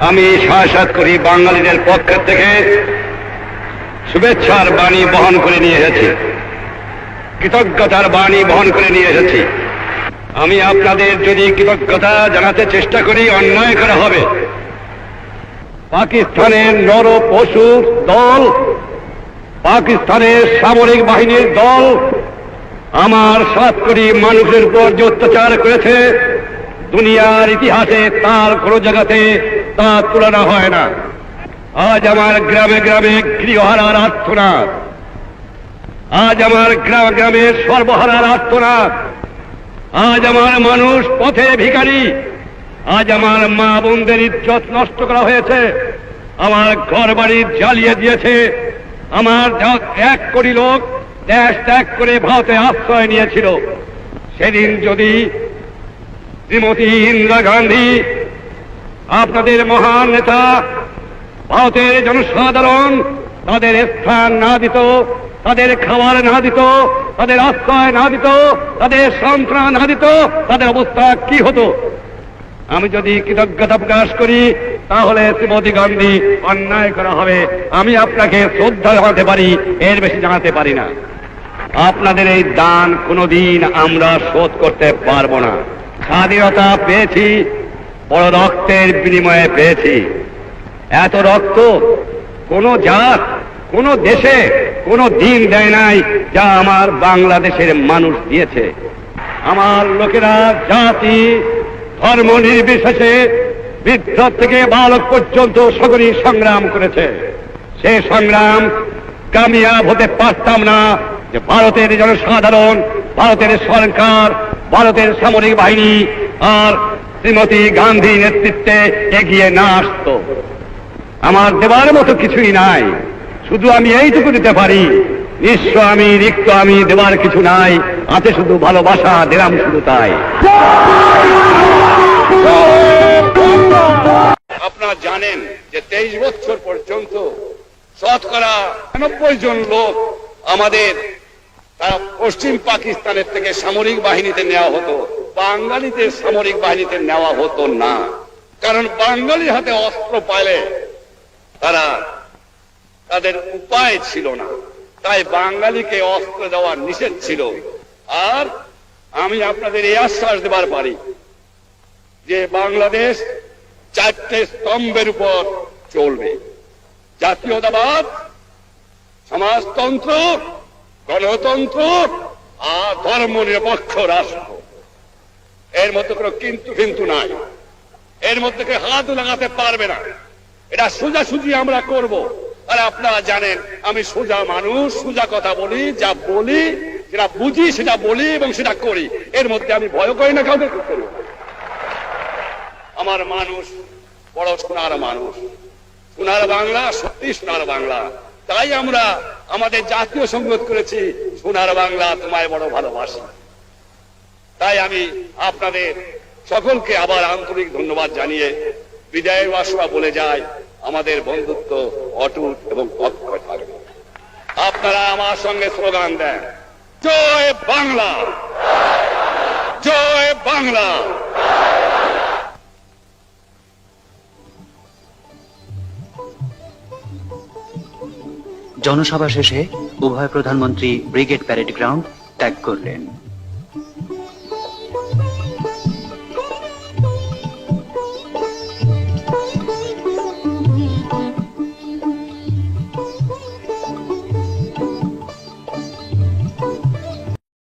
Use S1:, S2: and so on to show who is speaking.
S1: আমি সাহসাত করি বাঙালিদের পক্ষ থেকে শুভেচ্ছার বাণী বহন করে নিয়ে এসেছি, কৃতজ্ঞতার বাণী বহন করে নিয়ে এসেছি। আমি আপনাদের যদি কৃতজ্ঞতা জানাতে চেষ্টা করি, অন্যায় করা হবে। পাকিস্তানের নর পশুর দল, পাকিস্তানের সামরিক বাহিনীর দল আমার 7 কোটি মানুষের উপর যে অত্যাচার করেছে, দুনিয়ার ইতিহাসে তার কোন জায়গাতে তা তুলনা হয় না। আজ আমার গ্রামে গ্রামে গৃহহারার আর্তনাদ, আজ আমার গ্রামে গ্রামে সর্বহারার আর্তনাদ, আজ আমার মানুষ পথে ভিখারি, আজ আমার মা বোনদের ইজ্জত নষ্ট করা হয়েছে, আমার ঘর বাড়ি জ্বালিয়ে দিয়েছে। আমার 1 কোটি লোক দেশ ত্যাগ করে ভারতে আশ্রয় নিয়েছিল। সেদিন যদি শ্রীমতী ইন্দিরা গান্ধী, আপনাদের মহান নেতা, ভারতের জনসাধারণ তাদের স্থান না দিত, তাদের খাবার না দিত, তাদের আশ্রয় না দিত, তাদের সান্ত্বনা না দিত, তাদের অবস্থা কি হতো? আমি যদি কৃতজ্ঞতা প্রকাশ করি, তাহলে শ্রীমতী গান্ধী অন্যায় করা হবে। আমি আপনাকে শ্রদ্ধা জানাতে পারি, এর বেশি জানাতে পারি না। আপনাদের এই দান কোনোদিন আমরা শোধ করতে পারবো না। স্বাধীনতা পেয়েছি বড় রক্তের বিনিময়ে পেয়েছি। এত রক্ত কোন জাত, কোন দেশে কোন দিন দেয় নাই যা আমার বাংলাদেশের মানুষ দিয়েছে। আমার লোকেরা জাতি ধর্ম নির্বিশেষে বৃদ্ধ থেকে বালক পর্যন্ত সকলই সংগ্রাম করেছে। সে সংগ্রাম কামিয়াব হতে পারতাম না যে ভারতের জনসাধারণ, ভারতের সরকার, ভারতের সামরিক বাহিনী আর শ্রীমতী গান্ধী নেতৃত্বে এগিয়ে না আসত। আমার দেবার মতো কিছুই নাই, শুধু আমি এইটুকু দিতে পারি। নিঃস্ব আমি, রিক্ত আমি, দেবার কিছু নাই, আছে শুধু ভালোবাসা, দিলাম শুধু তাই। আপনারা জানেন যে 23 বছর পর্যন্ত শতকরা 90 জন লোক আমাদের পশ্চিম পাকিস্তানের থেকে সামরিক বাহিনীতে নেওয়া হতো, বাঙালিদের সামরিক বাহিনীতে নেওয়া হতো না। কারণ বাঙালির হাতে অস্ত্র পাইলে তাদের উপায় ছিল না, তাই বাঙালিকে অস্ত্র দেওয়া নিষেধ ছিল। আর আমি আপনাদের এই আশ্বাস দেবার পারি যে বাংলাদেশ 4টে স্তম্ভের উপর চলবে: জাতীয়তাবাদ, সমাজতন্ত্র, গণতন্ত্র আর ধর্ম নিরপেক্ষ রাষ্ট্র। এর মধ্যে কোনো কিন্তু নাই, এর মধ্যে কেউ হাত লাগাতে পারবে না। এটা সোজাসুজি আমরা করব। আর আপনারা জানেন আমি সোজা মানুষ, সোজা কথা বলি, যা বলি যেটা বুঝি সেটা বলি এবং সেটা করি। এর মধ্যে আমি ভয় করি না কাউকে করব। আমার মানুষ বড় সোনার মানুষ, সোনার বাংলা, সত্যি সোনার বাংলা। তাই আমরা আমাদের জাতীয় সংগীত করেছি, সোনার বাংলা তোমায় বড় ভালোবাসি। তাই আমি আপনাদের সকলকে আবার আন্তরিক ধন্যবাদ জানিয়ে বিদায়ের বাসনা বলে যাই, আমাদের বন্ধুত্ব অটুট এবং অক্ষয় থাকবে। আপনারা আমার সঙ্গে স্লোগান দেন, জয় বাংলা, জয় বাংলা।
S2: জনসভা শেষে উভয় প্রধানমন্ত্রী ব্রিগেড প্যারেড গ্রাউন্ড ত্যাগ করলেন।